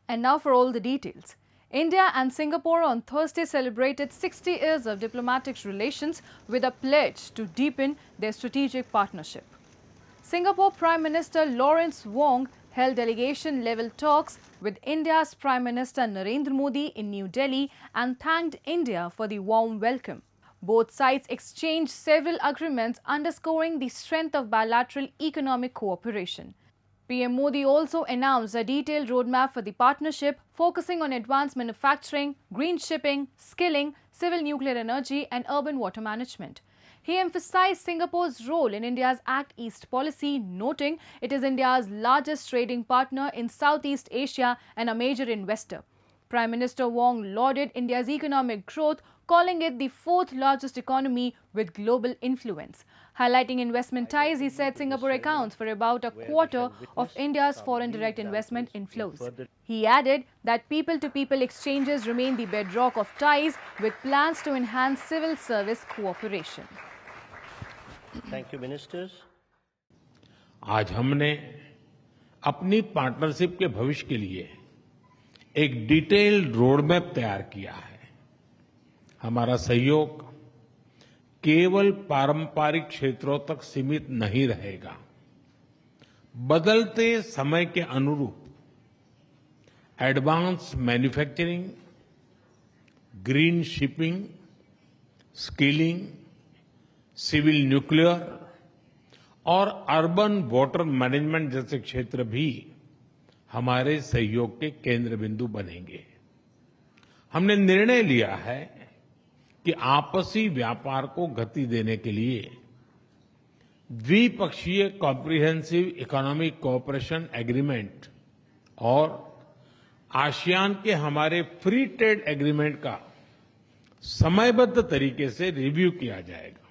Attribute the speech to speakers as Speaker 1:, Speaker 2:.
Speaker 1: And now for all the details. India and Singapore on Thursday celebrated 60 years of diplomatic relations with a pledge to deepen their strategic partnership. Singapore Prime Minister Lawrence Wong held delegation-level talks with India's Prime Minister Narendra Modi in New Delhi and thanked India for the warm welcome. Both sides exchanged several agreements underscoring the strength of bilateral economic cooperation. PM Modi also announced a detailed roadmap for the partnership, focusing on advanced manufacturing, green shipping, skilling, civil nuclear energy and urban water management. He emphasized Singapore's role in India's Act East policy, noting it is India's largest trading partner in Southeast Asia and a major investor. Prime Minister Wong lauded India's economic growth, calling it the fourth largest economy with global influence. Highlighting investment ties, he said Singapore accounts for about a quarter of India's foreign direct investment inflows. He added that people-to-people exchanges remain the bedrock of ties, with plans to enhance civil service cooperation.
Speaker 2: Thank you, ministers.
Speaker 3: आज हमने अपनी partnership के भविष्य के लिए एक detailed roadmap तैयार किया है। हमारा सहयोग केवल पारंपरिक क्षेत्रों तक सीमित नहीं रहेगा। बदलते समय के अनुरूप advance manufacturing, green shipping, skilling, civil nuclear और अर्बन वाटर मैनेजमेंट जैसे क्षेत्र भी हमारे सहयोग के केंद्र बिंदु बनेंगे। हमने निर्णय लिया है कि आपसी व्यापार को गति देने के लिए द्विपक्षीय कॉम्प्रिहेंसिव इकोनॉमिक कोऑपरेशन एग्रीमेंट और आसियान के हमारे फ्री ट्रेड एग्रीमेंट का समयबद्ध तरीके से रिव्यू किया जाएगा।